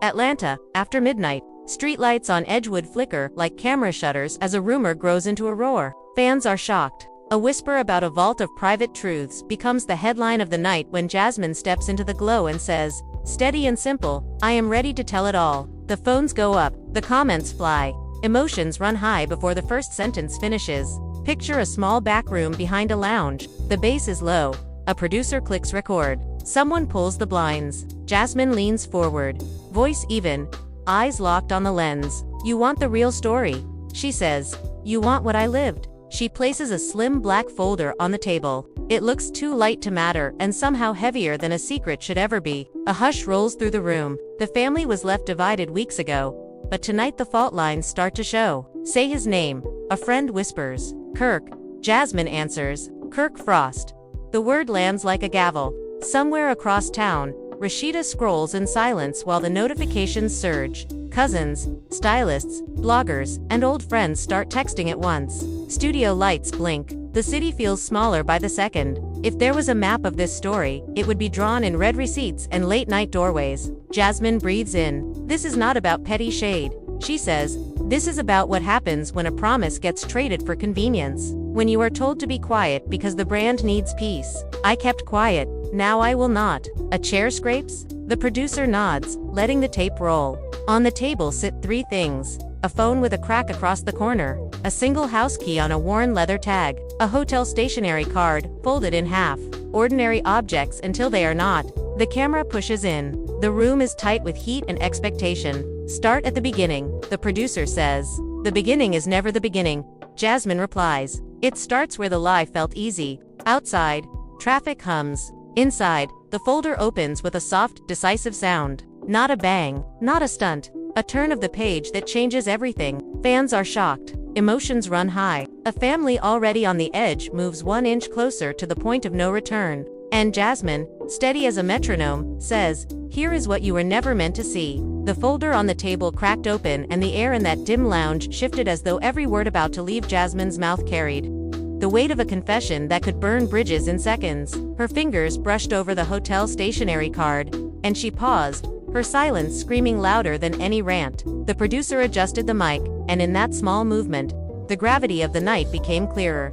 Atlanta, after midnight. Streetlights on Edgewood flicker like camera shutters as a rumor grows into a roar. Fans are shocked. A whisper about a vault of private truths becomes the headline of the night when Jasmine steps into the glow and says, "Steady and simple, I am ready to tell it all." The phones go up, the comments fly. Emotions run high before the first sentence finishes. Picture a small back room behind a lounge. The bass is low. A producer clicks record. Someone pulls the blinds. Jasmine leans forward. Voice even. Eyes locked on the lens. "You want the real story," she says. "You want what I lived." She places a slim black folder on the table. It looks too light to matter and somehow heavier than a secret should ever be. A hush rolls through the room. The family was left divided weeks ago, but tonight the fault lines start to show. "Say his name," a friend whispers. "Kirk." Jasmine answers. "Kirk Frost." The word lands like a gavel. Somewhere across town, Rasheeda scrolls in silence while the notifications surge. Cousins, stylists, bloggers, and old friends start texting at once. Studio lights blink. The city feels smaller by the second. If there was a map of this story, it would be drawn in red receipts and late-night doorways. Jasmine breathes in. "This is not about petty shade," she says. "This is about what happens when a promise gets traded for convenience. When you are told to be quiet because the brand needs peace. I kept quiet. Now I will not." A chair scrapes? The producer nods, letting the tape roll. On the table sit three things. A phone with a crack across the corner. A single house key on a worn leather tag. A hotel stationery card, folded in half. Ordinary objects until they are not. The camera pushes in. The room is tight with heat and expectation. "Start at the beginning," the producer says. "The beginning is never the beginning," Jasmine replies. "It starts where the lie felt easy." Outside, traffic hums. Inside, the folder opens with a soft, decisive sound. Not a bang, not a stunt. A turn of the page that changes everything. Fans are shocked. Emotions run high. A family already on the edge moves 1 inch closer to the point of no return. And Jasmine, steady as a metronome, says, "Here is what you were never meant to see." The folder on the table cracked open and the air in that dim lounge shifted as though every word about to leave Jasmine's mouth carried the weight of a confession that could burn bridges in seconds. Her fingers brushed over the hotel stationery card, and she paused, her silence screaming louder than any rant. The producer adjusted the mic, and in that small movement, the gravity of the night became clearer.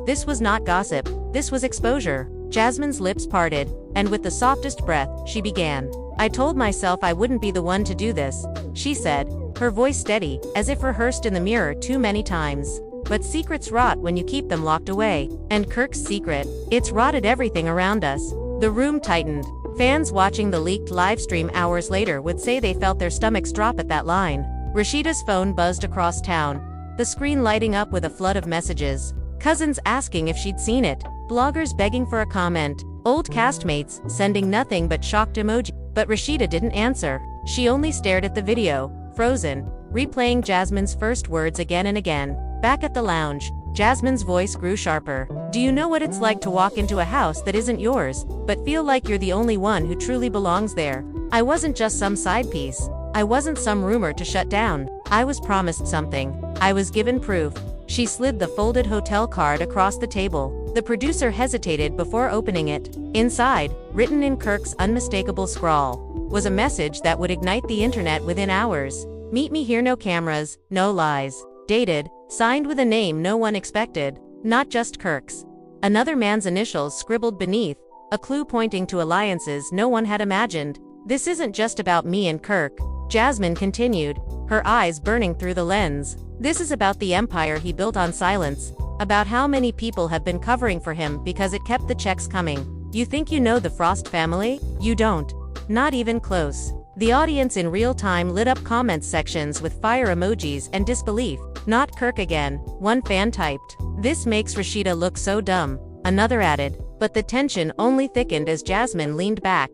This was not gossip, this was exposure. Jasmine's lips parted, and with the softest breath, she began. "I told myself I wouldn't be the one to do this," she said, her voice steady, as if rehearsed in the mirror too many times. "But secrets rot when you keep them locked away. And Kirk's secret, it's rotted everything around us." The room tightened. Fans watching the leaked livestream hours later would say they felt their stomachs drop at that line. Rasheeda's phone buzzed across town, the screen lighting up with a flood of messages. Cousins asking if she'd seen it, bloggers begging for a comment, old castmates sending nothing but shocked emoji. But Rasheeda didn't answer. She only stared at the video, frozen, replaying Jasmine's first words again and again. Back at the lounge, Jasmine's voice grew sharper. "Do you know what it's like to walk into a house that isn't yours, but feel like you're the only one who truly belongs there? I wasn't just some side piece. I wasn't some rumor to shut down. I was promised something. I was given proof." She slid the folded hotel card across the table. The producer hesitated before opening it. Inside, written in Kirk's unmistakable scrawl, was a message that would ignite the internet within hours. "Meet me here, no cameras, no lies." Dated, signed with a name no one expected, not just Kirk's. Another man's initials scribbled beneath, a clue pointing to alliances no one had imagined. "This isn't just about me and Kirk," Jasmine continued, her eyes burning through the lens. "This is about the empire he built on silence, about how many people have been covering for him because it kept the checks coming. You think you know the Frost family? You don't. Not even close." The audience in real time lit up comments sections with fire emojis and disbelief. "Not Kirk again," one fan typed. "This makes Rasheeda look so dumb," another added. But the tension only thickened as Jasmine leaned back,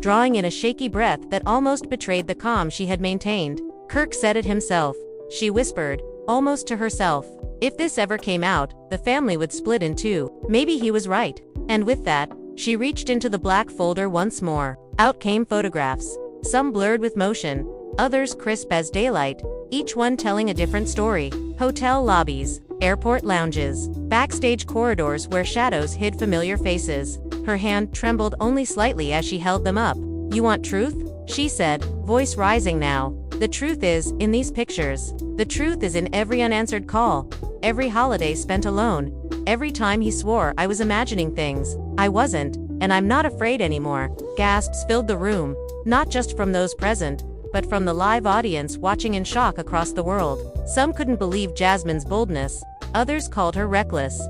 drawing in a shaky breath that almost betrayed the calm she had maintained. "Kirk said it himself," she whispered, almost to herself. If this ever came out, the family would split in two. Maybe he was right. And with that, she reached into the black folder once more. Out came photographs, some blurred with motion, others crisp as daylight, each one telling a different story. Hotel lobbies, airport lounges, backstage corridors where shadows hid familiar faces. Her hand trembled only slightly as she held them up. "You want truth?" she said, voice rising now. The truth is, in these pictures. The truth is in every unanswered call. Every holiday spent alone. Every time he swore I was imagining things. I wasn't, and I'm not afraid anymore. Gasps filled the room, not just from those present, but from the live audience watching in shock across the world. Some couldn't believe Jasmine's boldness. Others called her reckless.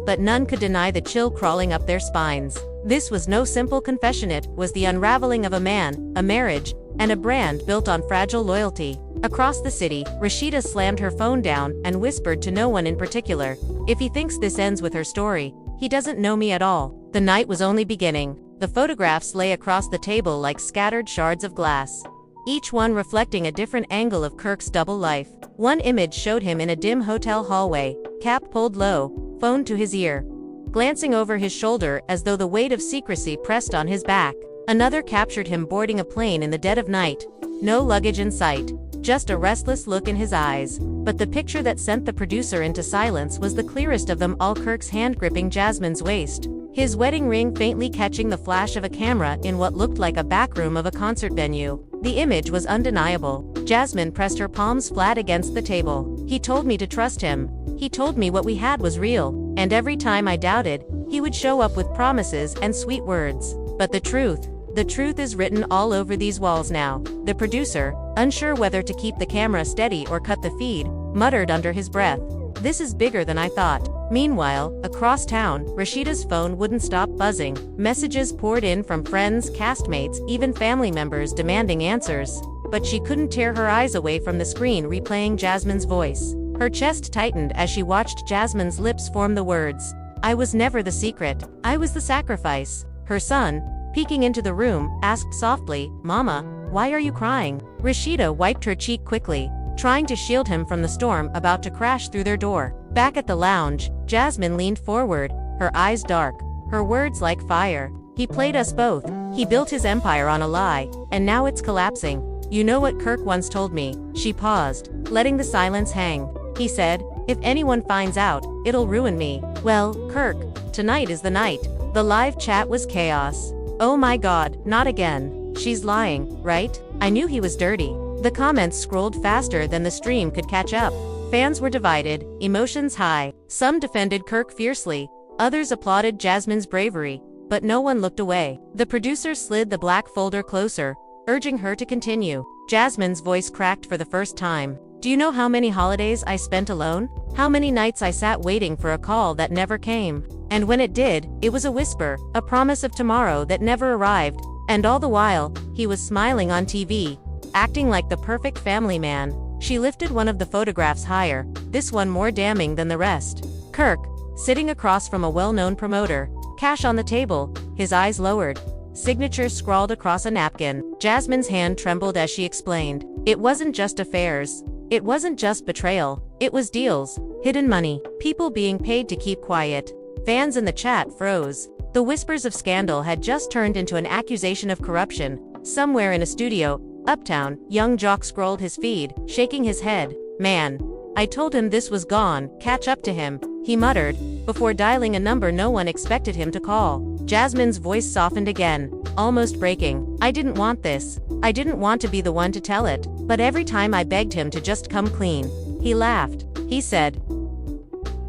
But none could deny the chill crawling up their spines. This was no simple confession, it was the unraveling of a man, a marriage, and a brand built on fragile loyalty. Across the city, Rasheeda slammed her phone down and whispered to no one in particular. If he thinks this ends with her story, he doesn't know me at all. The night was only beginning. The photographs lay across the table like scattered shards of glass, each one reflecting a different angle of Kirk's double life. One image showed him in a dim hotel hallway, cap pulled low, phone to his ear, glancing over his shoulder as though the weight of secrecy pressed on his back. Another captured him boarding a plane in the dead of night. No luggage in sight, just a restless look in his eyes. But the picture that sent the producer into silence was the clearest of them all, Kirk's hand gripping Jasmine's waist, his wedding ring faintly catching the flash of a camera in what looked like a back room of a concert venue. The image was undeniable. Jasmine pressed her palms flat against the table. He told me to trust him. He told me what we had was real, and every time I doubted, he would show up with promises and sweet words. But the truth is written all over these walls now. The producer, unsure whether to keep the camera steady or cut the feed, muttered under his breath, "This is bigger than I thought." Meanwhile, across town, Rasheeda's phone wouldn't stop buzzing. Messages poured in from friends, castmates, even family members demanding answers. But she couldn't tear her eyes away from the screen replaying Jasmine's voice. Her chest tightened as she watched Jasmine's lips form the words, "I was never the secret. I was the sacrifice." Her son, peeking into the room, asked softly, "Mama, why are you crying?" Rasheeda wiped her cheek quickly, trying to shield him from the storm about to crash through their door. Back at the lounge, Jasmine leaned forward, her eyes dark, her words like fire. "He played us both. He built his empire on a lie, and now it's collapsing. You know what Kirk once told me?" She paused, letting the silence hang. He said, "If anyone finds out, it'll ruin me." Well, Kirk, tonight is the night. The live chat was chaos. "Oh my God, not again. She's lying, right? I knew he was dirty." The comments scrolled faster than the stream could catch up. Fans were divided, emotions high. Some defended Kirk fiercely, others applauded Jasmine's bravery, but no one looked away. The producer slid the black folder closer, urging her to continue. Jasmine's voice cracked for the first time. "Do you know how many holidays I spent alone? How many nights I sat waiting for a call that never came? And when it did, it was a whisper, a promise of tomorrow that never arrived. And all the while, he was smiling on TV, acting like the perfect family man." She lifted one of the photographs higher, this one more damning than the rest. Kirk, sitting across from a well-known promoter, cash on the table, his eyes lowered, signatures scrawled across a napkin. Jasmine's hand trembled as she explained. It wasn't just affairs. It wasn't just betrayal. It was deals, hidden money, people being paid to keep quiet. Fans in the chat froze. The whispers of scandal had just turned into an accusation of corruption. Somewhere in a studio, uptown, young Jock scrolled his feed, shaking his head. "Man, I told him this was gone, catch up to him," he muttered, before dialing a number no one expected him to call. Jasmine's voice softened again, almost breaking. "I didn't want this. I didn't want to be the one to tell it. But every time I begged him to just come clean, he laughed. He said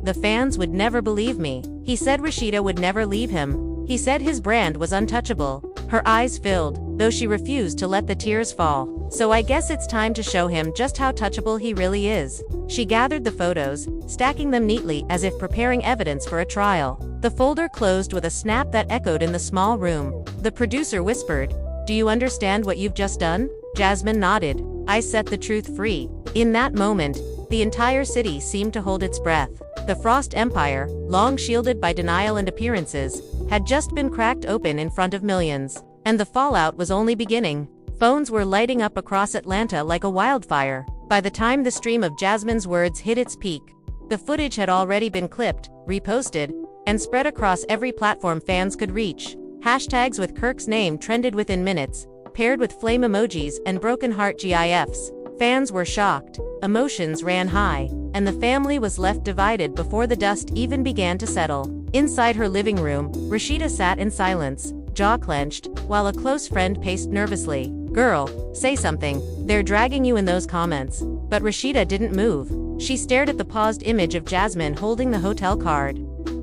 the fans would never believe me. He said Rasheeda would never leave him. He said his brand was untouchable." Her eyes filled, though she refused to let the tears fall. "So I guess it's time to show him just how touchable he really is." She gathered the photos, stacking them neatly as if preparing evidence for a trial. The folder closed with a snap that echoed in the small room. The producer whispered, "Do you understand what you've just done?" Jasmine nodded. "I set the truth free." In that moment, the entire city seemed to hold its breath. The Frost Empire, long shielded by denial and appearances, had just been cracked open in front of millions. And the fallout was only beginning. Phones were lighting up across Atlanta like a wildfire. By the time the stream of Jasmine's words hit its peak, the footage had already been clipped, reposted, and spread across every platform fans could reach. Hashtags with Kirk's name trended within minutes, paired with flame emojis and broken heart GIFs. Fans were shocked, emotions ran high, and the family was left divided before the dust even began to settle. Inside her living room, Rasheeda sat in silence, jaw clenched, while a close friend paced nervously. "Girl, say something. They're dragging you in those comments." But Rasheeda didn't move. She stared at the paused image of Jasmine holding the hotel card,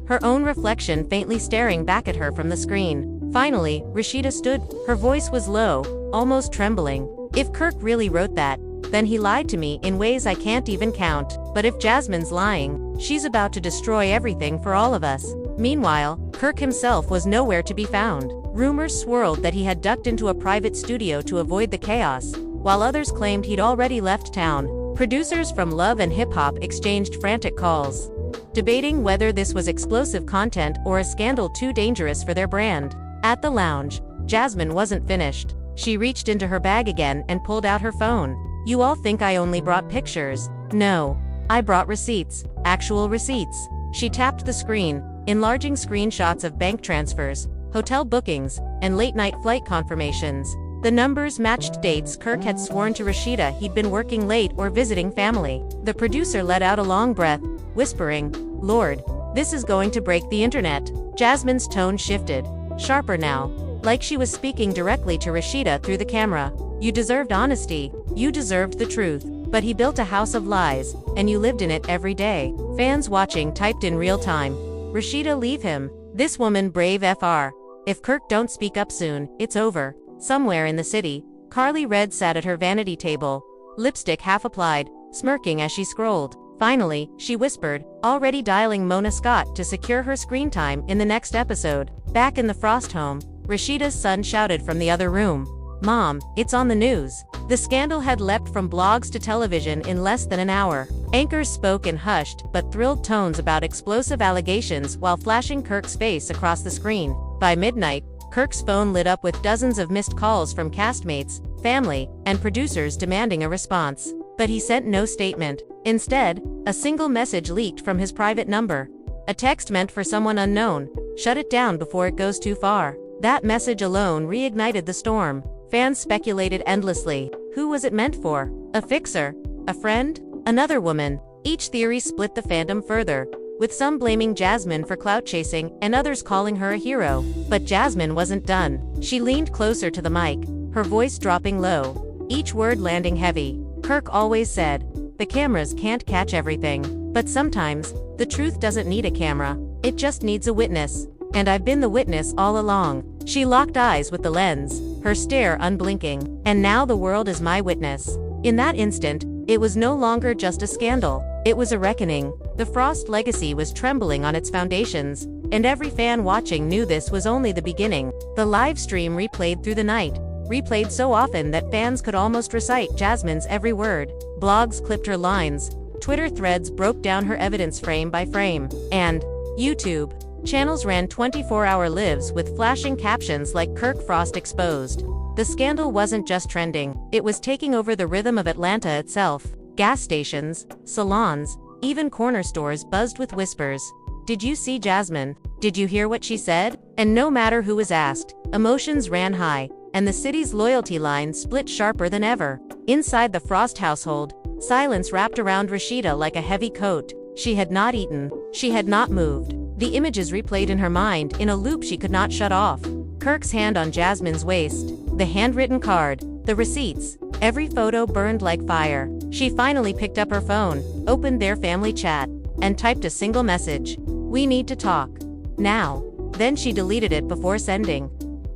her own reflection faintly staring back at her from the screen. Finally, Rasheeda stood. Her voice was low, almost trembling. "If Kirk really wrote that, then he lied to me in ways I can't even count. But if Jasmine's lying, she's about to destroy everything for all of us." Meanwhile, Kirk himself was nowhere to be found. Rumors swirled that he had ducked into a private studio to avoid the chaos, while others claimed he'd already left town. Producers from Love and Hip Hop exchanged frantic calls, debating whether this was explosive content or a scandal too dangerous for their brand. At the lounge, Jasmine wasn't finished. She reached into her bag again and pulled out her phone. "You all think I only brought pictures. No. I brought receipts. Actual receipts." She tapped the screen, enlarging screenshots of bank transfers, hotel bookings, and late-night flight confirmations. The numbers matched dates Kirk had sworn to Rasheeda he'd been working late or visiting family. The producer let out a long breath, whispering, "Lord, this is going to break the internet." Jasmine's tone shifted, sharper now, like she was speaking directly to Rasheeda through the camera. "You deserved honesty. You deserved the truth. But he built a house of lies, and you lived in it every day." Fans watching typed in real time, "Rasheeda, leave him. This woman brave FR. If Kirk don't speak up soon, it's over." Somewhere in the city, Carly Red sat at her vanity table, lipstick half applied, smirking as she scrolled. Finally, she whispered, already dialing Mona Scott to secure her screen time in the next episode. Back in the Frost home, Rasheeda's son shouted from the other room, "Mom, it's on the news." The scandal had leapt from blogs to television in less than an hour. Anchors spoke in hushed but thrilled tones about explosive allegations while flashing Kirk's face across the screen. By midnight, Kirk's phone lit up with dozens of missed calls from castmates, family, and producers demanding a response. But he sent no statement. Instead, a single message leaked from his private number. A text meant for someone unknown. "Shut it down before it goes too far." That message alone reignited the storm. Fans speculated endlessly. Who was it meant for? A fixer? A friend? Another woman? Each theory split the fandom further, with some blaming Jasmine for clout chasing and others calling her a hero. But Jasmine wasn't done. She leaned closer to the mic, her voice dropping low, each word landing heavy. "Kirk always said, the cameras can't catch everything. But sometimes, the truth doesn't need a camera. It just needs a witness. And I've been the witness all along." She locked eyes with the lens, her stare unblinking. "And now the world is my witness." In that instant, it was no longer just a scandal. It was a reckoning. The Frost legacy was trembling on its foundations, and every fan watching knew this was only the beginning. The live stream replayed through the night, replayed so often that fans could almost recite Jasmine's every word. Blogs clipped her lines, Twitter threads broke down her evidence frame by frame, and YouTube channels ran 24-hour lives with flashing captions like "Kirk Frost exposed." The scandal wasn't just trending, it was taking over the rhythm of Atlanta itself. Gas stations, salons, even corner stores buzzed with whispers. "Did you see Jasmine? Did you hear what she said?" And no matter who was asked, emotions ran high, and the city's loyalty line split sharper than ever. Inside the Frost household, silence wrapped around Rasheeda like a heavy coat. She had not eaten. She had not moved. The images replayed in her mind in a loop she could not shut off. Kirk's hand on Jasmine's waist, the handwritten card, the receipts, every photo burned like fire. She finally picked up her phone, opened their family chat, and typed a single message. "We need to talk. Now." Then she deleted it before sending,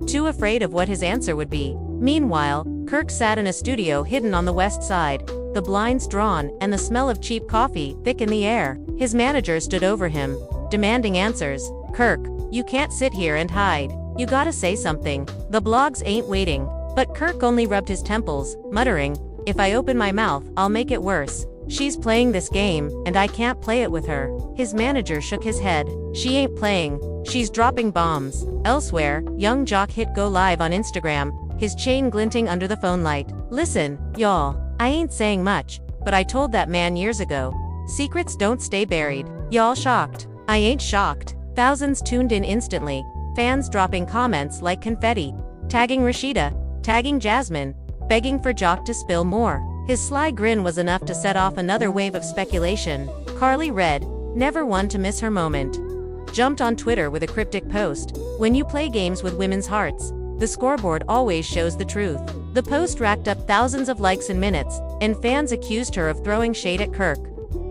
too afraid of what his answer would be. Meanwhile, Kirk sat in a studio hidden on the west side, the blinds drawn and the smell of cheap coffee thick in the air. His manager stood over him, demanding answers. "Kirk, you can't sit here and hide. You gotta say something. The blogs ain't waiting." But Kirk only rubbed his temples, muttering, "If I open my mouth, I'll make it worse. She's playing this game, and I can't play it with her." His manager shook his head. "She ain't playing. She's dropping bombs." Elsewhere, young Jock hit go live on Instagram, his chain glinting under the phone light. "Listen, y'all, I ain't saying much, but I told that man years ago. Secrets don't stay buried." Y'all shocked? I ain't shocked. Thousands tuned in instantly, fans dropping comments like confetti, tagging Rasheeda, tagging Jasmine, begging for Jock to spill more. His sly grin was enough to set off another wave of speculation. Carly Red, never one to miss her moment, jumped on Twitter with a cryptic post. "When you play games with women's hearts, the scoreboard always shows the truth." The post racked up thousands of likes in minutes, and fans accused her of throwing shade at Kirk.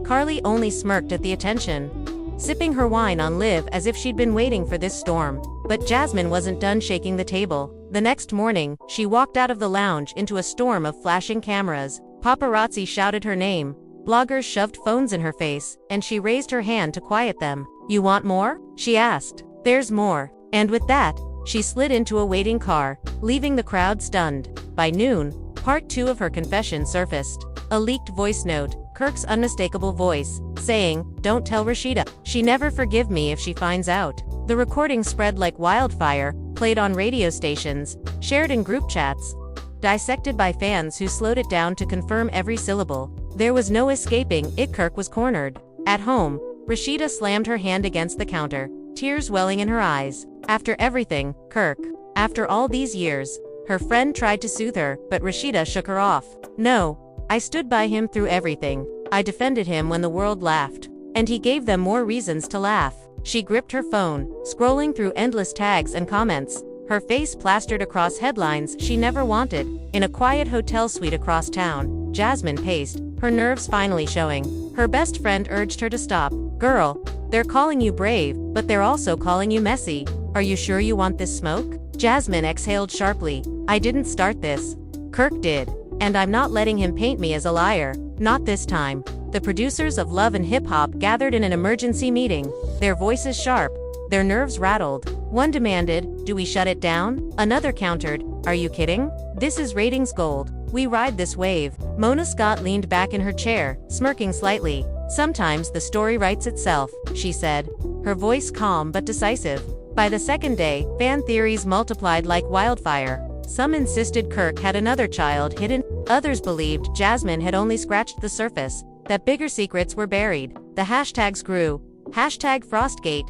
Carly only smirked at the attention, sipping her wine on Liv as if she'd been waiting for this storm. But Jasmine wasn't done shaking the table. The next morning, she walked out of the lounge into a storm of flashing cameras. Paparazzi shouted her name, bloggers shoved phones in her face, and she raised her hand to quiet them. "You want more?" she asked. "There's more." And with that, she slid into a waiting car, leaving the crowd stunned. By noon, part 2 of her confession surfaced. A leaked voice note, Kirk's unmistakable voice, saying, "Don't tell Rasheeda. She'll never forgive me if she finds out." The recording spread like wildfire, played on radio stations, shared in group chats, dissected by fans who slowed it down to confirm every syllable. There was no escaping it. Kirk was cornered. At home, Rasheeda slammed her hand against the counter, tears welling in her eyes. After everything, Kirk. After all these years. Her friend tried to soothe her, but Rasheeda shook her off. "No. I stood by him through everything. I defended him when the world laughed. And he gave them more reasons to laugh." She gripped her phone, scrolling through endless tags and comments, her face plastered across headlines she never wanted. In a quiet hotel suite across town, Jasmine paced, her nerves finally showing. Her best friend urged her to stop. "Girl, they're calling you brave, but they're also calling you messy. Are you sure you want this smoke?" Jasmine exhaled sharply. "I didn't start this. Kirk did. And I'm not letting him paint me as a liar. Not this time." The producers of Love and Hip Hop gathered in an emergency meeting, their voices sharp, their nerves rattled. One demanded, "Do we shut it down?" Another countered, "Are you kidding? This is ratings gold. We ride this wave." Mona Scott leaned back in her chair, smirking slightly. "Sometimes the story writes itself," she said, her voice calm but decisive. By the second day, fan theories multiplied like wildfire. Some insisted Kirk had another child hidden. Others believed Jasmine had only scratched the surface, that bigger secrets were buried. The hashtags grew. #Frostgate,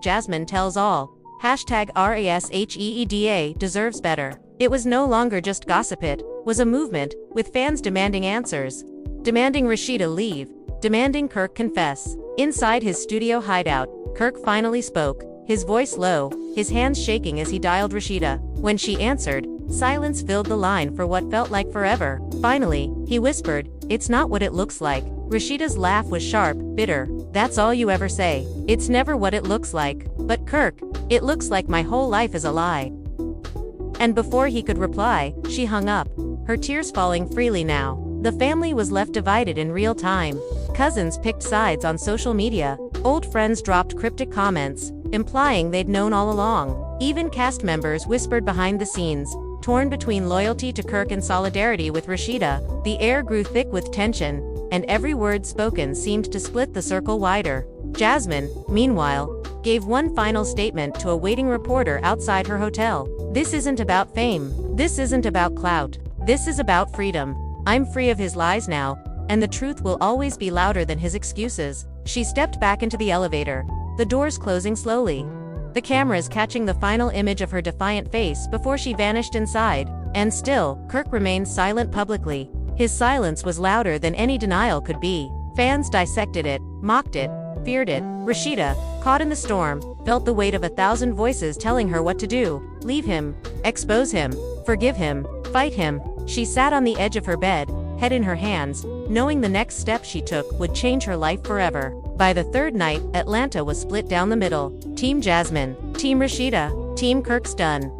#Jasmine tells all, #RASHEEDA deserves better. It was no longer just gossip, it was a movement, with fans demanding answers. Demanding Rasheeda leave, demanding Kirk confess. Inside his studio hideout, Kirk finally spoke, his voice low, his hands shaking as he dialed Rasheeda. When she answered, silence filled the line for what felt like forever. Finally, he whispered, "It's not what it looks like." Rasheeda's laugh was sharp, bitter. "That's all you ever say. It's never what it looks like." "But Kirk, it looks like my whole life is a lie." And before he could reply, she hung up, her tears falling freely now. The family was left divided in real time. Cousins picked sides on social media. Old friends dropped cryptic comments, implying they'd known all along. Even cast members whispered behind the scenes, torn between loyalty to Kirk and solidarity with Rasheeda. The air grew thick with tension, and every word spoken seemed to split the circle wider. Jasmine, meanwhile, gave one final statement to a waiting reporter outside her hotel. "This isn't about fame. This isn't about clout. This is about freedom. I'm free of his lies now, and the truth will always be louder than his excuses." She stepped back into the elevator, the doors closing slowly, the cameras catching the final image of her defiant face before she vanished inside. And still, Kirk remained silent publicly. His silence was louder than any denial could be. Fans dissected it, mocked it, feared it. Rasheeda, caught in the storm, felt the weight of 1,000 voices telling her what to do. Leave him, expose him, forgive him, fight him. She sat on the edge of her bed, head in her hands, knowing the next step she took would change her life forever. By the third night, Atlanta was split down the middle. Team Jasmine, Team Rasheeda, Team Kirk's done.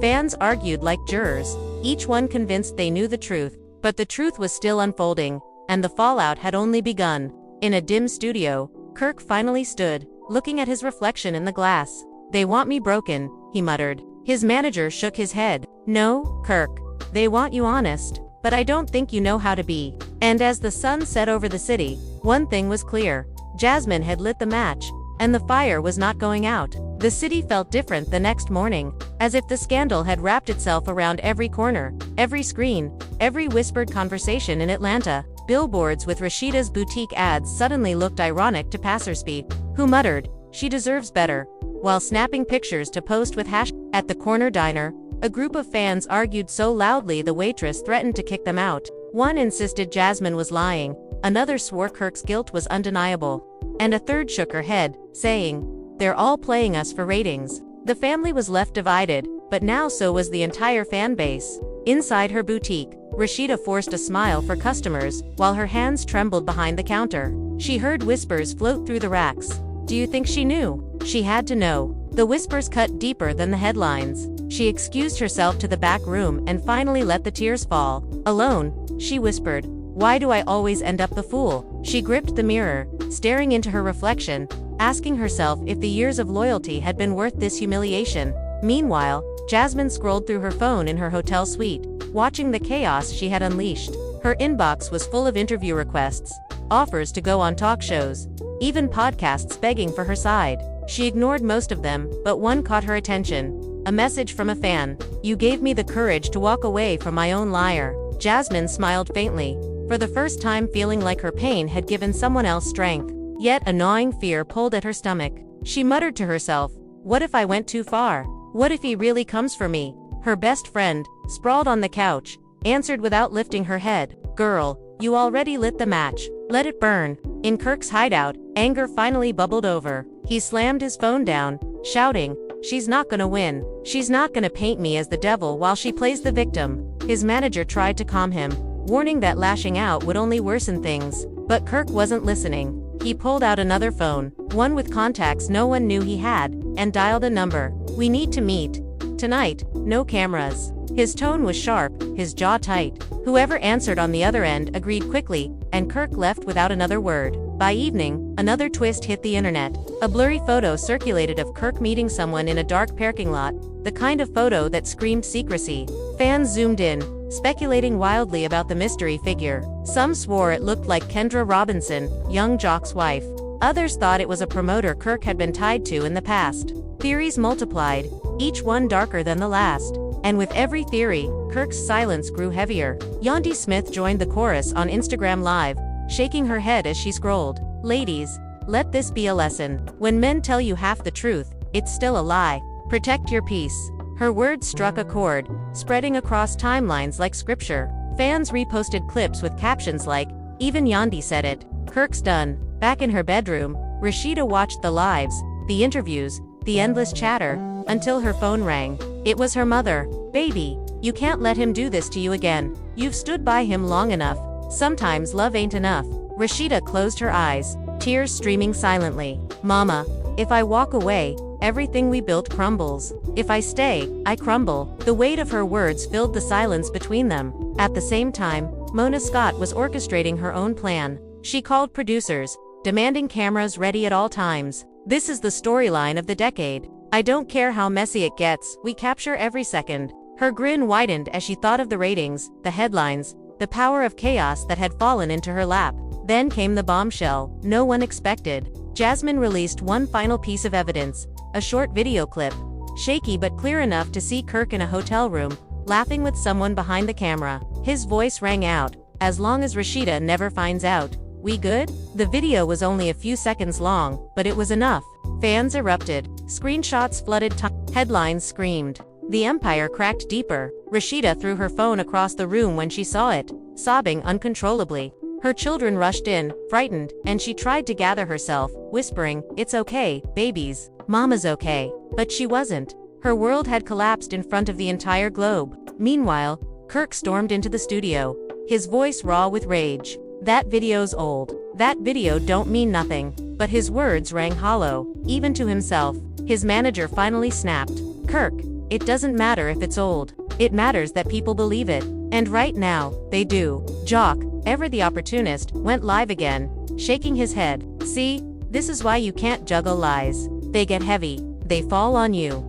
Fans argued like jurors, each one convinced they knew the truth, but the truth was still unfolding, and the fallout had only begun. In a dim studio, Kirk finally stood, looking at his reflection in the glass. "They want me broken," he muttered. His manager shook his head. "No, Kirk. They want you honest. But I don't think you know how to be." And as the sun set over the city, one thing was clear. Jasmine had lit the match, and the fire was not going out. The city felt different the next morning, as if the scandal had wrapped itself around every corner, every screen, every whispered conversation in Atlanta. Billboards with Rasheeda's boutique ads suddenly looked ironic to passersby, who muttered, "She deserves better," while snapping pictures to post with hash. At the corner diner, a group of fans argued so loudly the waitress threatened to kick them out. One insisted Jasmine was lying, another swore Kirk's guilt was undeniable, and a third shook her head, saying, "They're all playing us for ratings." The family was left divided, but now so was the entire fan base. Inside her boutique, Rasheeda forced a smile for customers, while her hands trembled behind the counter. She heard whispers float through the racks. Do you think she knew? She had to know. The whispers cut deeper than the headlines. She excused herself to the back room and finally let the tears fall. Alone, she whispered, "Why do I always end up the fool?" She gripped the mirror, staring into her reflection, asking herself if the years of loyalty had been worth this humiliation. Meanwhile, Jasmine scrolled through her phone in her hotel suite, watching the chaos she had unleashed. Her inbox was full of interview requests, offers to go on talk shows, even podcasts begging for her side. She ignored most of them, but one caught her attention. A message from a fan. "You gave me the courage to walk away from my own liar." Jasmine smiled faintly, for the first time feeling like her pain had given someone else strength. Yet a gnawing fear pulled at her stomach. She muttered to herself, "What if I went too far? What if he really comes for me?" Her best friend, sprawled on the couch, answered without lifting her head, "Girl, you already lit the match. Let it burn." In Kirk's hideout, anger finally bubbled over. He slammed his phone down, shouting, "She's not gonna win. She's not gonna paint me as the devil while she plays the victim." His manager tried to calm him, warning that lashing out would only worsen things. But Kirk wasn't listening. He pulled out another phone, one with contacts no one knew he had, and dialed a number. "We need to meet. Tonight, no cameras." His tone was sharp, his jaw tight. Whoever answered on the other end agreed quickly, and Kirk left without another word. By evening, another twist hit the internet. A blurry photo circulated of Kirk meeting someone in a dark parking lot, the kind of photo that screamed secrecy. Fans zoomed in, speculating wildly about the mystery figure. Some swore it looked like Kendra Robinson, young Jock's wife. Others thought it was a promoter Kirk had been tied to in the past. Theories multiplied, each one darker than the last. And with every theory, Kirk's silence grew heavier. Yandy Smith joined the chorus on Instagram Live, shaking her head as she scrolled. "Ladies, let this be a lesson. When men tell you half the truth, it's still a lie. Protect your peace." Her words struck a chord, spreading across timelines like scripture. Fans reposted clips with captions like, "Even Yandy said it. Kirk's done." Back in her bedroom, Rasheeda watched the lives, the interviews, the endless chatter, until her phone rang. It was her mother. "Baby, you can't let him do this to you again. You've stood by him long enough. Sometimes love ain't enough." Rasheeda closed her eyes, tears streaming silently. "Mama, if I walk away, everything we built crumbles. If I stay, I crumble." The weight of her words filled the silence between them. At the same time, Mona Scott was orchestrating her own plan. She called producers, demanding cameras ready at all times. "This is the storyline of the decade. I don't care how messy it gets, we capture every second." Her grin widened as she thought of the ratings, the headlines, the power of chaos that had fallen into her lap. Then came the bombshell no one expected. Jasmine released one final piece of evidence, a short video clip, shaky but clear enough to see Kirk in a hotel room, laughing with someone behind the camera. His voice rang out, "As long as Rasheeda never finds out, we good?" The video was only a few seconds long, but it was enough. Fans erupted, screenshots flooded, headlines screamed. The empire cracked deeper. Rasheeda threw her phone across the room when she saw it, sobbing uncontrollably. Her children rushed in, frightened, and she tried to gather herself, whispering, "It's okay, babies. Mama's okay." But she wasn't. Her world had collapsed in front of the entire globe. Meanwhile, Kirk stormed into the studio, his voice raw with rage. "That video's old. That video don't mean nothing." But his words rang hollow, even to himself. His manager finally snapped, "Kirk, it doesn't matter if it's old. It matters that people believe it. And right now, they do." Jock, ever the opportunist, went live again, shaking his head. "See, this is why you can't juggle lies. They get heavy. They fall on you."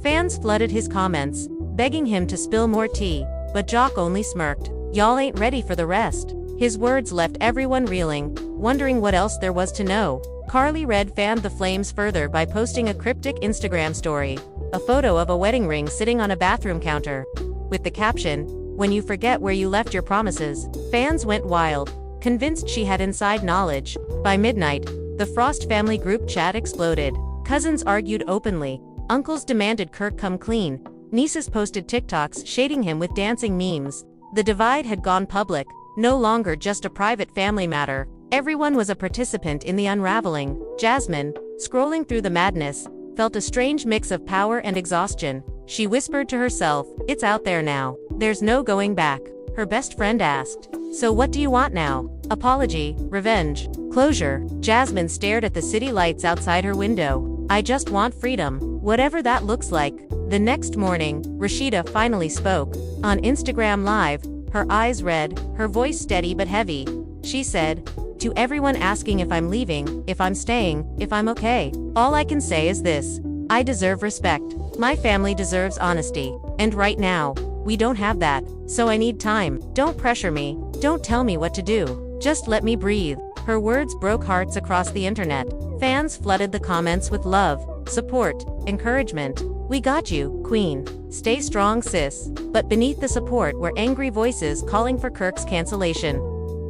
Fans flooded his comments, begging him to spill more tea, but Jock only smirked. "Y'all ain't ready for the rest." His words left everyone reeling, wondering what else there was to know. Carly Red fanned the flames further by posting a cryptic Instagram story, a photo of a wedding ring sitting on a bathroom counter, with the caption, "When you forget where you left your promises." Fans went wild, convinced she had inside knowledge. By midnight, the Frost family group chat exploded. Cousins argued openly, uncles demanded Kirk come clean, nieces posted TikToks shading him with dancing memes. The divide had gone public, no longer just a private family matter. Everyone was a participant in the unraveling. Jasmine, scrolling through the madness, felt a strange mix of power and exhaustion. She whispered to herself, "It's out there now. There's no going back, her best friend asked. So what do you want now? Apology, revenge, closure. Jasmine stared at the city lights outside her window. I just want freedom, whatever that looks like. The next morning, Rasheeda finally spoke. On Instagram Live, her eyes red, her voice steady but heavy. She said, "To everyone asking if I'm leaving, if I'm staying, if I'm okay, all I can say is this. I deserve respect. My family deserves honesty. And right now, we don't have that, so I need time. Don't pressure me. Don't tell me what to do. Just let me breathe." Her words broke hearts across the internet. Fans flooded the comments with love, support, encouragement. "We got you, Queen. Stay strong, sis." But beneath the support were angry voices calling for Kirk's cancellation,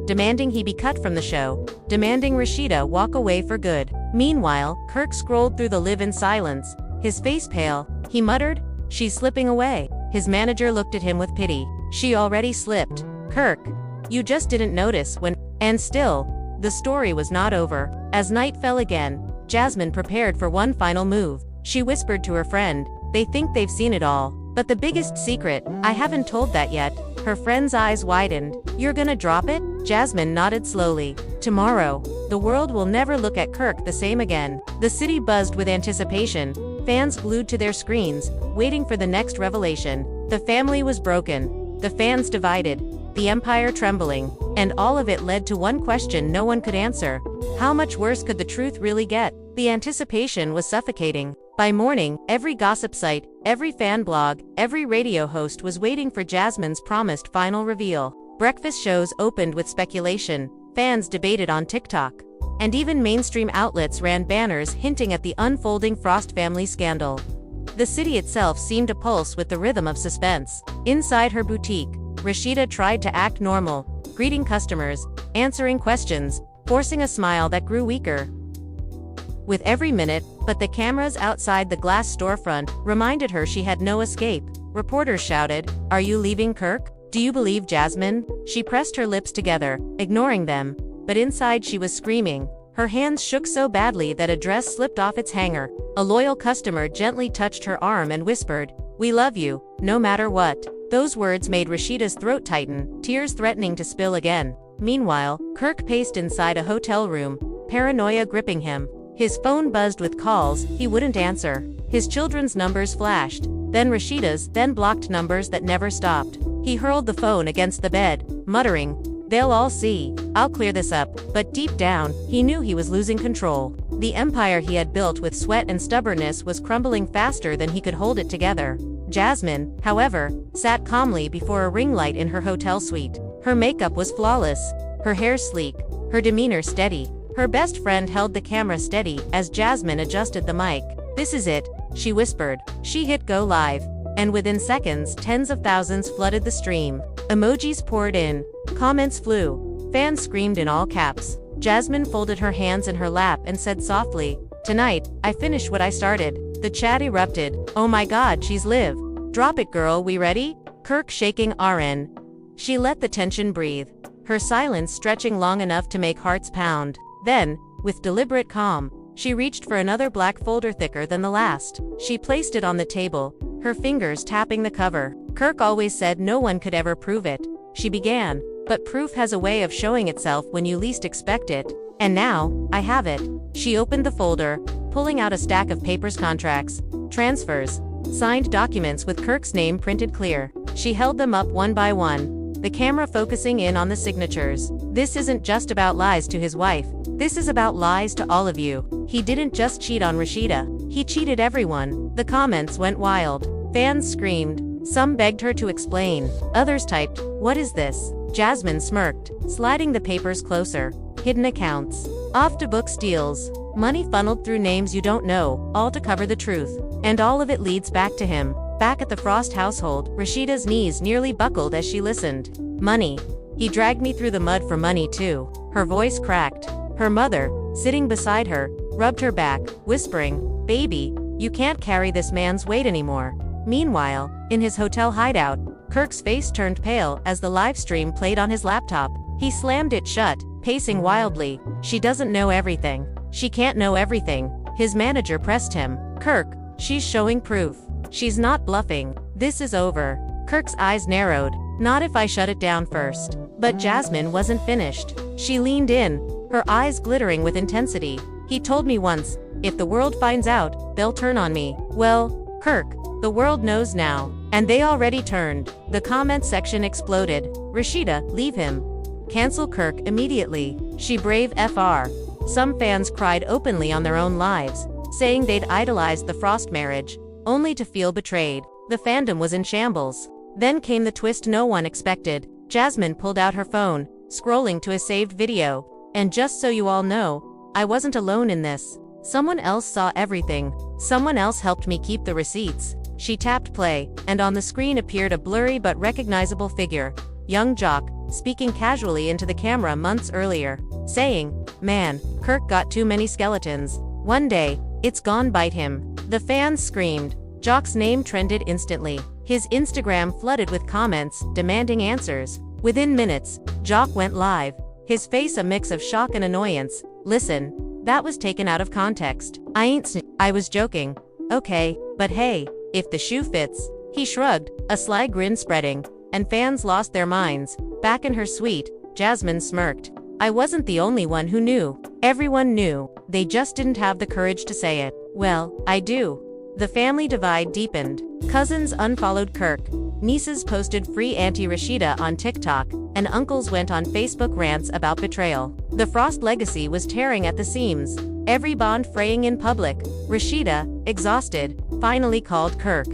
demanding he be cut from the show, demanding Rasheeda walk away for good. Meanwhile, Kirk scrolled through the live in silence, his face pale. He muttered, "She's slipping away." His manager looked at him with pity. "She already slipped. Kirk, you just didn't notice when..." And still, the story was not over. As night fell again, Jasmine prepared for one final move. She whispered to her friend, "They think they've seen it all. But the biggest secret, I haven't told that yet." Her friend's eyes widened. "You're gonna drop it?" Jasmine nodded slowly. "Tomorrow, the world will never look at Kirk the same again." The city buzzed with anticipation, fans glued to their screens, waiting for the next revelation. The family was broken, the fans divided, the empire trembling, and all of it led to one question no one could answer. How much worse could the truth really get? The anticipation was suffocating. By morning, every gossip site, every fan blog, every radio host was waiting for Jasmine's promised final reveal. Breakfast shows opened with speculation, fans debated on TikTok, and even mainstream outlets ran banners hinting at the unfolding Frost family scandal. The city itself seemed to pulse with the rhythm of suspense. Inside her boutique, Rasheeda tried to act normal, greeting customers, answering questions, forcing a smile that grew weaker with every minute, but the cameras outside the glass storefront reminded her she had no escape. Reporters shouted, "Are you leaving, Kirk? Do you believe Jasmine?" She pressed her lips together, ignoring them, but inside she was screaming. Her hands shook so badly that a dress slipped off its hanger. A loyal customer gently touched her arm and whispered, "We love you, no matter what." Those words made Rasheeda's throat tighten, tears threatening to spill again. Meanwhile, Kirk paced inside a hotel room, paranoia gripping him. His phone buzzed with calls he wouldn't answer. His children's numbers flashed, then Rasheeda's, then blocked numbers that never stopped. He hurled the phone against the bed, muttering, "They'll all see. I'll clear this up." But deep down, he knew he was losing control. The empire he had built with sweat and stubbornness was crumbling faster than he could hold it together. Jasmine, however, sat calmly before a ring light in her hotel suite. Her makeup was flawless, her hair sleek, her demeanor steady. Her best friend held the camera steady as Jasmine adjusted the mic. "This is it," she whispered. She hit go live, and within seconds, tens of thousands flooded the stream. Emojis poured in, comments flew, fans screamed in all caps. Jasmine folded her hands in her lap and said softly, "Tonight, I finished what I started." The chat erupted. "Oh my god, she's live. Drop it, girl, we ready?" Kirk shaking RN. She let the tension breathe, her silence stretching long enough to make hearts pound. Then, with deliberate calm, she reached for another black folder thicker than the last. She placed it on the table, her fingers tapping the cover. "Kirk always said no one could ever prove it," she began, "but proof has a way of showing itself when you least expect it. And now, I have it." She opened the folder, pulling out a stack of papers, contracts, transfers, signed documents with Kirk's name printed clear. She held them up one by one, the camera focusing in on the signatures. "This isn't just about lies to his wife. This is about lies to all of you. He didn't just cheat on Rasheeda. He cheated everyone." The comments went wild. Fans screamed. Some begged her to explain. Others typed, "What is this?" Jasmine smirked, sliding the papers closer. Hidden accounts. Off to book deals. Money funneled through names you don't know, all to cover the truth. And all of it leads back to him. Back at the Frost household, Rasheeda's knees nearly buckled as she listened. "Money. He dragged me through the mud for money too." Her voice cracked. Her mother, sitting beside her, rubbed her back, whispering, "Baby, you can't carry this man's weight anymore." Meanwhile, in his hotel hideout, Kirk's face turned pale as the live stream played on his laptop. He slammed it shut, pacing wildly. "She doesn't know everything. She can't know everything." His manager pressed him. "Kirk, she's showing proof. She's not bluffing. This is over." Kirk's eyes narrowed. Not if I shut it down first. But Jasmine wasn't finished. She leaned in, her eyes glittering with intensity. He told me once, if the world finds out, they'll turn on me. Well, Kirk, the world knows now. And they already turned. The comment section exploded. Rasheeda, leave him. Cancel Kirk immediately. She brave FR. Some fans cried openly on their own lives, saying they'd idolized the Frost marriage, only to feel betrayed. The fandom was in shambles. Then came the twist no one expected. Jasmine pulled out her phone, scrolling to a saved video. And just so you all know, I wasn't alone in this. Someone else saw everything. Someone else helped me keep the receipts. She tapped play, and on the screen appeared a blurry but recognizable figure. Young Jock, speaking casually into the camera months earlier, saying, "Man, Kirk got too many skeletons. One day, it's gone bite him." The fans screamed. Jock's name trended instantly. His Instagram flooded with comments, demanding answers. Within minutes, Jock went live, his face a mix of shock and annoyance. "Listen, that was taken out of context. I was joking. Okay, but hey, if the shoe fits." He shrugged, a sly grin spreading, and fans lost their minds. Back in her suite, Jasmine smirked. "I wasn't the only one who knew. Everyone knew. They just didn't have the courage to say it." "Well, I do." The family divide deepened. Cousins unfollowed Kirk, nieces posted free anti-Rasheeda on TikTok, and uncles went on Facebook rants about betrayal. The Frost legacy was tearing at the seams, every bond fraying in public. Rasheeda, exhausted, finally called Kirk.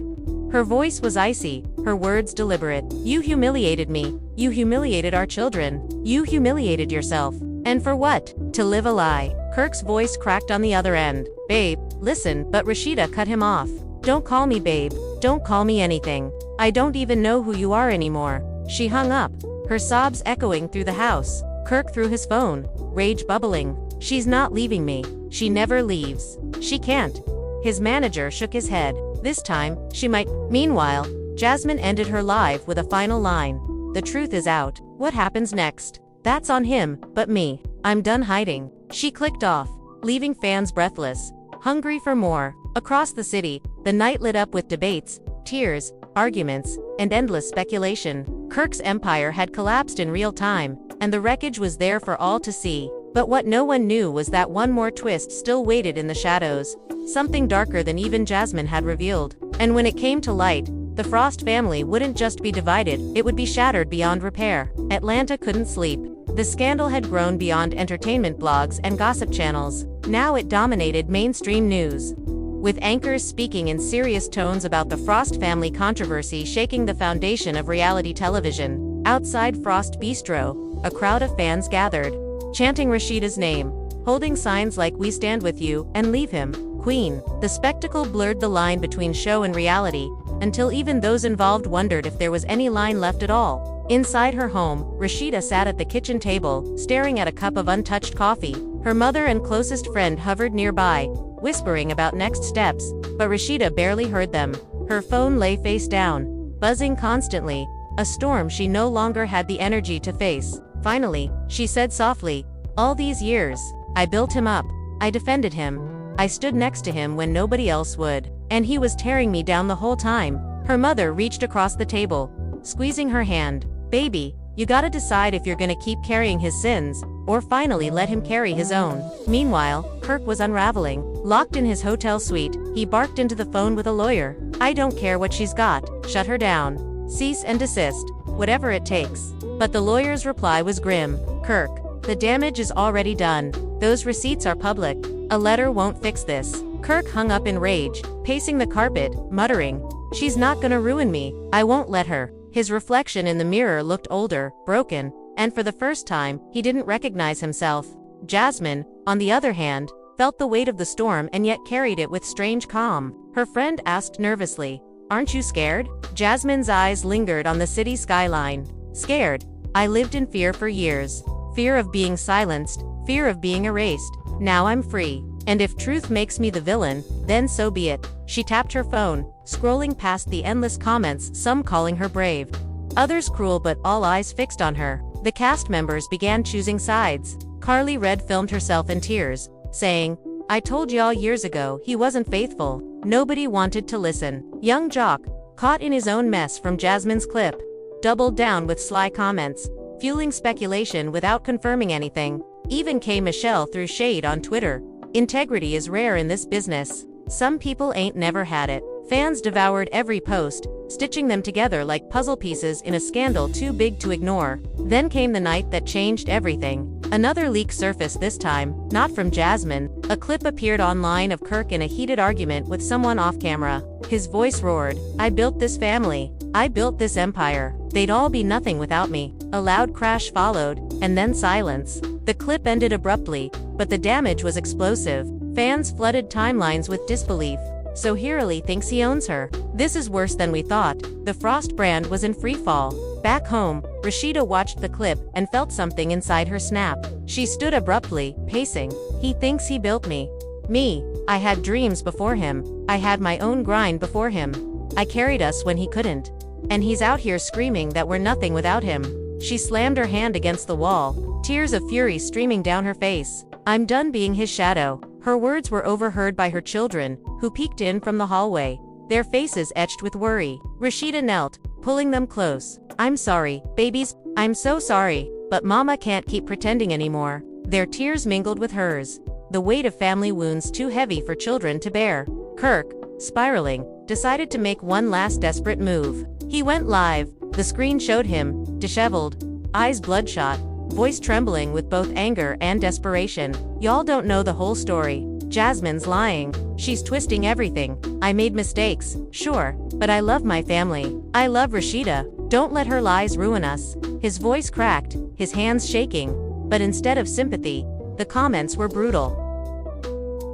Her voice was icy, her words deliberate. "You humiliated me. You humiliated our children. You humiliated yourself. And for what? To live a lie." Kirk's voice cracked on the other end. "Babe, listen," but Rasheeda cut him off. "Don't call me babe. Don't call me anything. I don't even know who you are anymore." She hung up, her sobs echoing through the house. Kirk threw his phone, rage bubbling. "She's not leaving me. She never leaves. She can't." His manager shook his head. "This time, she might." Meanwhile, Jasmine ended her live with a final line. "The truth is out. What happens next? That's on him, but me. I'm done hiding." She clicked off, leaving fans breathless, hungry for more. Across the city, the night lit up with debates, tears, arguments, and endless speculation. Kirk's empire had collapsed in real time, and the wreckage was there for all to see. But what no one knew was that one more twist still waited in the shadows, something darker than even Jasmine had revealed. And when it came to light, the Frost family wouldn't just be divided, it would be shattered beyond repair. Atlanta couldn't sleep. The scandal had grown beyond entertainment blogs and gossip channels. Now it dominated mainstream news, with anchors speaking in serious tones about the Frost family controversy shaking the foundation of reality television. Outside Frost Bistro, a crowd of fans gathered, chanting Rasheeda's name, holding signs like "We stand with you" and "Leave him, Queen." The spectacle blurred the line between show and reality, until even those involved wondered if there was any line left at all. Inside her home, Rasheeda sat at the kitchen table, staring at a cup of untouched coffee. Her mother and closest friend hovered nearby, whispering about next steps, but Rasheeda barely heard them. Her phone lay face down, buzzing constantly, a storm she no longer had the energy to face. Finally, she said softly, "All these years, I built him up. I defended him. I stood next to him when nobody else would. And he was tearing me down the whole time." Her mother reached across the table, squeezing her hand. "Baby, you gotta decide if you're gonna keep carrying his sins, or finally let him carry his own." Meanwhile, Kirk was unraveling. Locked in his hotel suite, he barked into the phone with a lawyer. "I don't care what she's got. Shut her down. Cease and desist. Whatever it takes." But the lawyer's reply was grim. "Kirk, the damage is already done. Those receipts are public. A letter won't fix this." Kirk hung up in rage, pacing the carpet, muttering, "She's not gonna ruin me. I won't let her." His reflection in the mirror looked older, broken, and for the first time, he didn't recognize himself. Jasmine, on the other hand, felt the weight of the storm and yet carried it with strange calm. Her friend asked nervously, "Aren't you scared?" Jasmine's eyes lingered on the city skyline. "Scared? I lived in fear for years. Fear of being silenced, fear of being erased. Now I'm free. And if truth makes me the villain, then so be it." She tapped her phone, scrolling past the endless comments, some calling her brave, others cruel, but all eyes fixed on her. The cast members began choosing sides. Carly Red filmed herself in tears, saying, "I told y'all years ago he wasn't faithful." Nobody wanted to listen. Young Jock, caught in his own mess from Jasmine's clip, doubled down with sly comments, fueling speculation without confirming anything. Even K. Michelle threw shade on Twitter. Integrity is rare in this business. Some people ain't never had it. Fans devoured every post, stitching them together like puzzle pieces in a scandal too big to ignore. Then came the night that changed everything. Another leak surfaced, this time, not from Jasmine. A clip appeared online of Kirk in a heated argument with someone off camera. His voice roared, "I built this family. I built this empire. They'd all be nothing without me." A loud crash followed, and then silence. The clip ended abruptly, but the damage was explosive. Fans flooded timelines with disbelief. So Hirali thinks he owns her. This is worse than we thought. The Frost brand was in freefall. Back home, Rasheeda watched the clip and felt something inside her snap. She stood abruptly, pacing. He thinks he built me. Me. I had dreams before him. I had my own grind before him. I carried us when he couldn't. And he's out here screaming that we're nothing without him. She slammed her hand against the wall, tears of fury streaming down her face. I'm done being his shadow. Her words were overheard by her children, who peeked in from the hallway, their faces etched with worry. Rasheeda knelt, pulling them close. I'm sorry, babies, I'm so sorry, but Mama can't keep pretending anymore. Their tears mingled with hers, the weight of family wounds too heavy for children to bear. Kirk, spiraling, decided to make one last desperate move. He went live. The screen showed him, disheveled, eyes bloodshot, voice trembling with both anger and desperation. Y'all don't know the whole story. Jasmine's lying. She's twisting everything. I made mistakes, sure, but I love my family. I love Rasheeda. Don't let her lies ruin us. His voice cracked, his hands shaking. But instead of sympathy, the comments were brutal.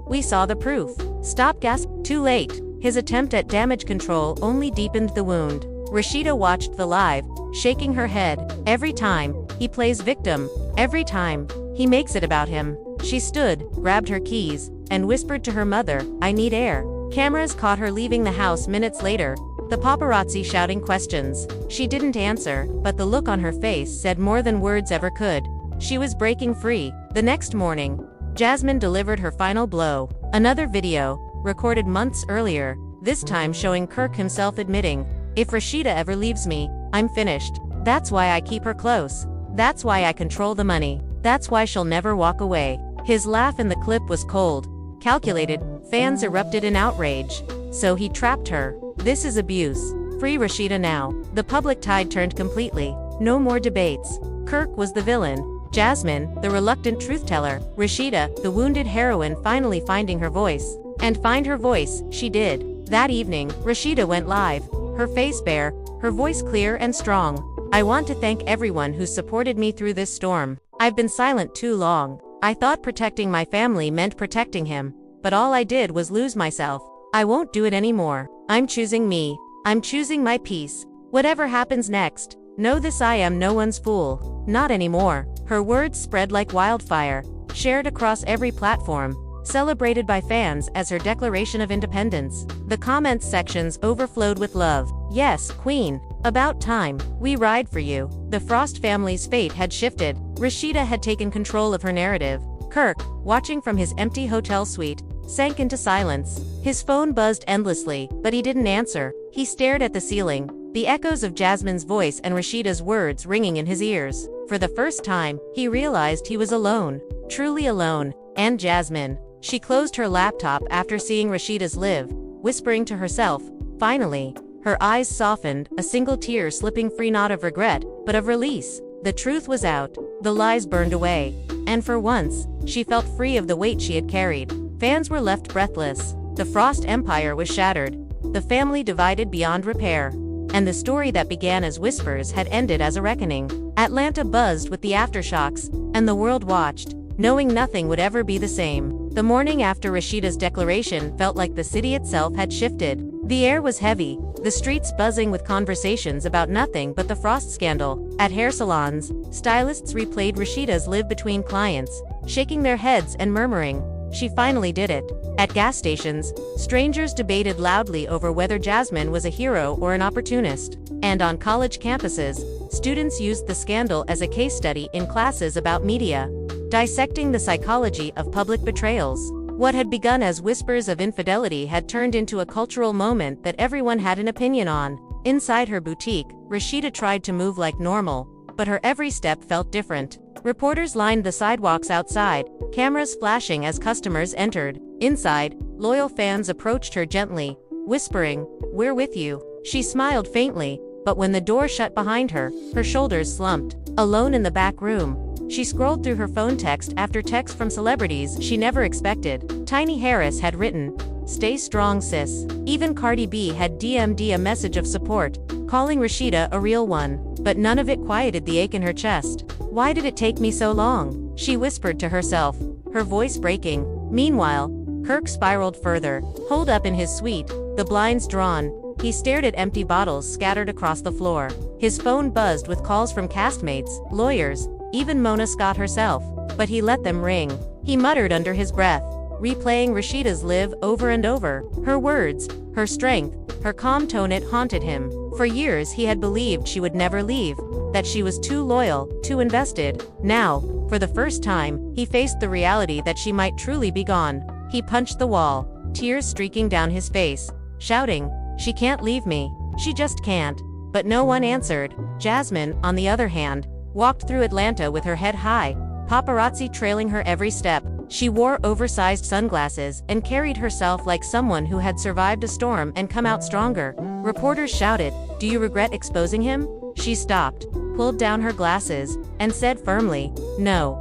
We saw the proof. Stop, gasp. Too late. His attempt at damage control only deepened the wound. Rasheeda watched the live, shaking her head. Every time, he plays victim. Every time, he makes it about him. She stood, grabbed her keys, and whispered to her mother, I need air. Cameras caught her leaving the house minutes later, the paparazzi shouting questions. She didn't answer, but the look on her face said more than words ever could. She was breaking free. The next morning, Jasmine delivered her final blow. Another video, recorded months earlier, this time showing Kirk himself admitting, if Rasheeda ever leaves me, I'm finished. That's why I keep her close. That's why I control the money. That's why she'll never walk away. His laugh in the clip was cold, calculated. Fans erupted in outrage. So he trapped her. This is abuse. Free Rasheeda now. The public tide turned completely. No more debates. Kirk was the villain. Jasmine, the reluctant truth-teller. Rasheeda, the wounded heroine finally finding her voice. And find her voice, she did. That evening, Rasheeda went live. Her face bare, her voice clear and strong. I want to thank everyone who supported me through this storm. I've been silent too long. I thought protecting my family meant protecting him, but all I did was lose myself. I won't do it anymore. I'm choosing me. I'm choosing my peace. Whatever happens next, know this: I am no one's fool. Not anymore. Her words spread like wildfire, shared across every platform, celebrated by fans as her declaration of independence. The comments sections overflowed with love. Yes, Queen. About time. We ride for you. The Frost family's fate had shifted. Rasheeda had taken control of her narrative. Kirk, watching from his empty hotel suite, sank into silence. His phone buzzed endlessly, but he didn't answer. He stared at the ceiling, the echoes of Jasmine's voice and Rasheeda's words ringing in his ears. For the first time, he realized he was alone. Truly alone. And Jasmine. She closed her laptop after seeing Rasheeda's live, whispering to herself, finally. Her eyes softened, a single tear slipping free, not of regret, but of release. The truth was out. The lies burned away. And for once, she felt free of the weight she had carried. Fans were left breathless. The Frost empire was shattered. The family divided beyond repair. And the story that began as whispers had ended as a reckoning. Atlanta buzzed with the aftershocks, and the world watched, knowing nothing would ever be the same. The morning after Rasheeda's declaration felt like the city itself had shifted. The air was heavy, the streets buzzing with conversations about nothing but the Frost scandal. At hair salons, stylists replayed Rasheeda's live between clients, shaking their heads and murmuring, she finally did it. At gas stations, strangers debated loudly over whether Jasmine was a hero or an opportunist. And on college campuses, students used the scandal as a case study in classes about media, dissecting the psychology of public betrayals. What had begun as whispers of infidelity had turned into a cultural moment that everyone had an opinion on. Inside her boutique, Rasheeda tried to move like normal, but her every step felt different. Reporters lined the sidewalks outside, cameras flashing as customers entered. Inside, loyal fans approached her gently, whispering, "We're with you." She smiled faintly, but when the door shut behind her, her shoulders slumped. Alone in the back room, she scrolled through her phone text after text from celebrities she never expected. Tiny Harris had written, "Stay strong, sis." Even Cardi B had DM'd a message of support, calling Rasheeda a real one. But none of it quieted the ache in her chest. "Why did it take me so long?" she whispered to herself, her voice breaking. Meanwhile, Kirk spiraled further. Holed up in his suite, the blinds drawn, he stared at empty bottles scattered across the floor. His phone buzzed with calls from castmates, lawyers, even Mona Scott herself. But he let them ring. He muttered under his breath, replaying Rasheeda's live over and over. Her words, her strength, her calm tone. It haunted him. For years he had believed she would never leave, that she was too loyal, too invested. Now, for the first time, he faced the reality that she might truly be gone. He punched the wall, tears streaking down his face, shouting, "She can't leave me. She just can't." But no one answered. Jasmine, on the other hand, walked through Atlanta with her head high, paparazzi trailing her every step. She wore oversized sunglasses and carried herself like someone who had survived a storm and come out stronger. Reporters shouted, "Do you regret exposing him?" She stopped, pulled down her glasses, and said firmly, "No.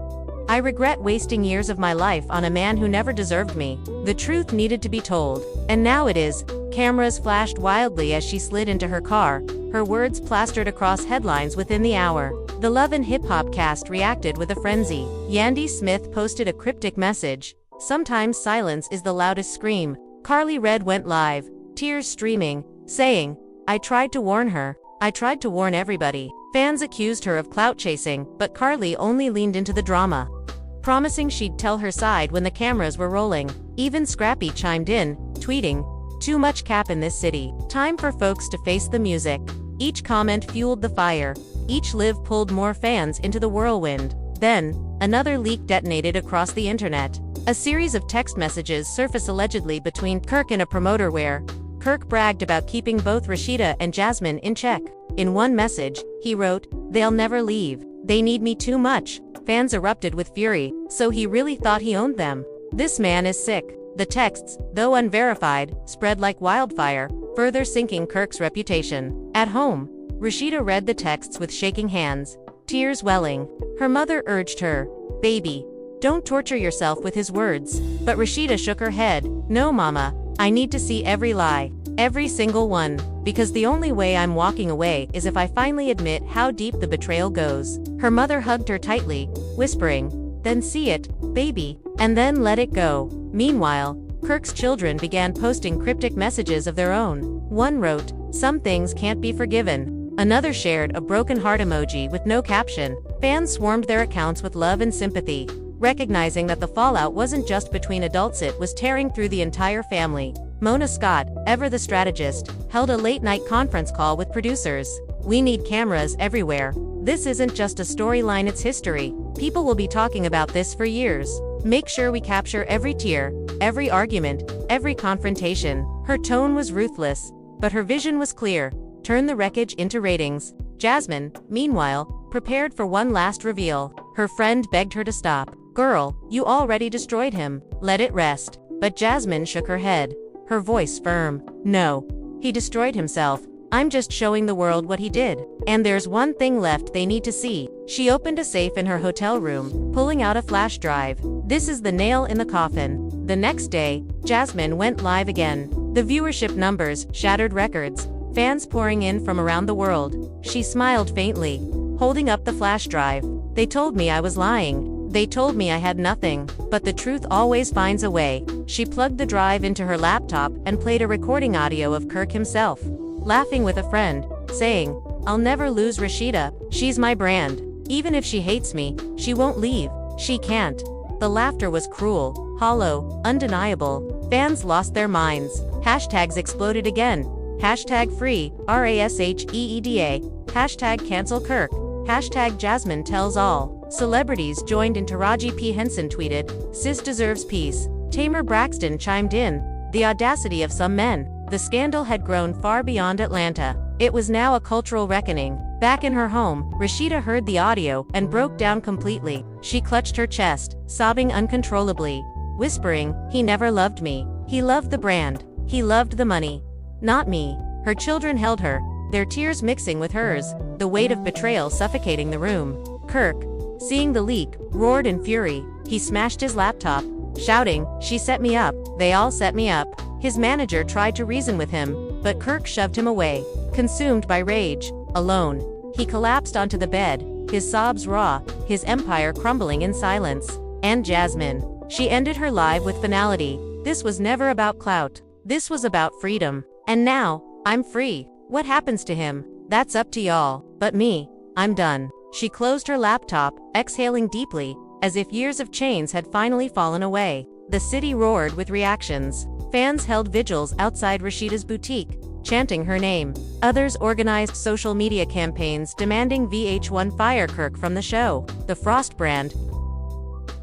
I regret wasting years of my life on a man who never deserved me." The truth needed to be told. And now it is. Cameras flashed wildly as she slid into her car, her words plastered across headlines within the hour. The Love and Hip Hop cast reacted with a frenzy. Yandy Smith posted a cryptic message, "Sometimes silence is the loudest scream." Carly Red went live, tears streaming, saying, "I tried to warn her. I tried to warn everybody." Fans accused her of clout chasing, but Carly only leaned into the drama, promising she'd tell her side when the cameras were rolling. Even Scrappy chimed in, tweeting, "Too much cap in this city. Time for folks to face the music." Each comment fueled the fire. Each live pulled more fans into the whirlwind. Then, another leak detonated across the internet. A series of text messages surfaced allegedly between Kirk and a promoter where Kirk bragged about keeping both Rasheeda and Jasmine in check. In one message, he wrote, "They'll never leave. They need me too much." Fans erupted with fury. So he really thought he owned them? This man is sick. The texts, though unverified, spread like wildfire, further sinking Kirk's reputation. At home, Rasheeda read the texts with shaking hands, tears welling. Her mother urged her, "Baby, don't torture yourself with his words." But Rasheeda shook her head, "No, Mama, I need to see every lie. Every single one. Because the only way I'm walking away is if I finally admit how deep the betrayal goes." Her mother hugged her tightly, whispering, "Then see it, baby, and then let it go." Meanwhile, Kirk's children began posting cryptic messages of their own. One wrote, "Some things can't be forgiven." Another shared a broken heart emoji with no caption. Fans swarmed their accounts with love and sympathy, recognizing that the fallout wasn't just between adults, it was tearing through the entire family. Mona Scott, ever the strategist, held a late-night conference call with producers. "We need cameras everywhere. This isn't just a storyline, it's history. People will be talking about this for years. Make sure we capture every tear, every argument, every confrontation." Her tone was ruthless, but her vision was clear: turn the wreckage into ratings. Jasmine, meanwhile, prepared for one last reveal. Her friend begged her to stop. "Girl, you already destroyed him. Let it rest." But Jasmine shook her head, her voice firm. "No. He destroyed himself. I'm just showing the world what he did. And there's one thing left they need to see." She opened a safe in her hotel room, pulling out a flash drive. This is the nail in the coffin. The next day, Jasmine went live again. The viewership numbers shattered records, fans pouring in from around the world. She smiled faintly, holding up the flash drive. "They told me I was lying. They told me I had nothing. But the truth always finds a way." She plugged the drive into her laptop and played a recording audio of Kirk himself, laughing with a friend, saying, "I'll never lose Rasheeda. She's my brand. Even if she hates me, she won't leave. She can't." The laughter was cruel, hollow, undeniable. Fans lost their minds. Hashtags exploded again. Hashtag free, RASHEEDA. Hashtag cancel Kirk. Hashtag Jasmine tells all. Celebrities joined in. Taraji P. Henson tweeted, "Sis deserves peace." Tamer Braxton chimed in, "The audacity of some men." The scandal had grown far beyond Atlanta. It was now a cultural reckoning. Back in her home, Rasheeda heard the audio and broke down completely. She clutched her chest, sobbing uncontrollably, whispering, "He never loved me. He loved the brand. He loved the money. Not me." Her children held her, their tears mixing with hers, the weight of betrayal suffocating the room. Kirk, seeing the leak, roared in fury. He smashed his laptop, shouting, "She set me up. They all set me up." His manager tried to reason with him, but Kirk shoved him away. Consumed by rage, alone, he collapsed onto the bed, his sobs raw, his empire crumbling in silence. And Jasmine. She ended her life with finality. This was never about clout. This was about freedom. "And now, I'm free. What happens to him? That's up to y'all. But me, I'm done." She closed her laptop, exhaling deeply, as if years of chains had finally fallen away. The city roared with reactions. Fans held vigils outside Rasheeda's boutique, chanting her name. Others organized social media campaigns demanding VH1 fire Kirk from the show. The Frost brand,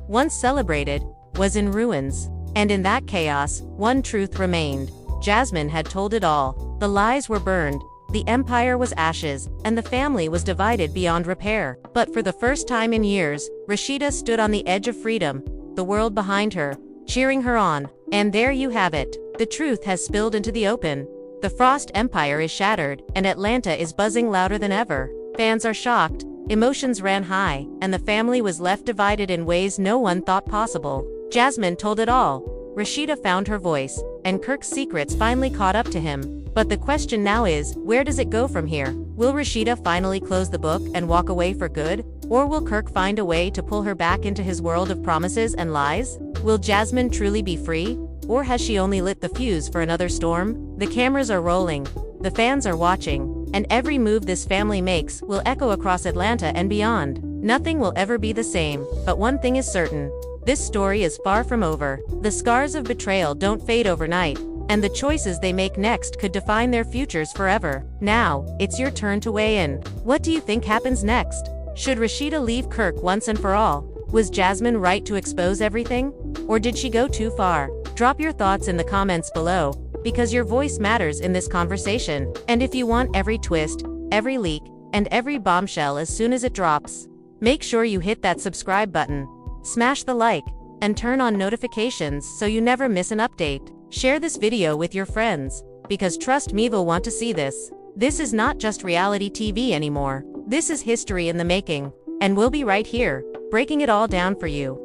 once celebrated, was in ruins. And in that chaos, one truth remained. Jasmine had told it all. The lies were burned, the empire was ashes, and the family was divided beyond repair. But for the first time in years, Rasheeda stood on the edge of freedom, the world behind her, cheering her on. And there you have it. The truth has spilled into the open. The Frost empire is shattered, and Atlanta is buzzing louder than ever. Fans are shocked, emotions ran high, and the family was left divided in ways no one thought possible. Jasmine told it all. Rasheeda found her voice, and Kirk's secrets finally caught up to him. But the question now is, where does it go from here? Will Rasheeda finally close the book and walk away for good? Or will Kirk find a way to pull her back into his world of promises and lies? Will Jasmine truly be free? Or has she only lit the fuse for another storm? The cameras are rolling, the fans are watching, and every move this family makes will echo across Atlanta and beyond. Nothing will ever be the same, but one thing is certain. This story is far from over. The scars of betrayal don't fade overnight, and the choices they make next could define their futures forever. Now, it's your turn to weigh in. What do you think happens next? Should Rasheeda leave Kirk once and for all? Was Jasmine right to expose everything? Or did she go too far? Drop your thoughts in the comments below, because your voice matters in this conversation. And if you want every twist, every leak, and every bombshell as soon as it drops, make sure you hit that subscribe button, smash the like, and turn on notifications so you never miss an update. Share this video with your friends, because trust me, they'll want to see this. This is not just reality TV anymore. This is history in the making, and we'll be right here, breaking it all down for you.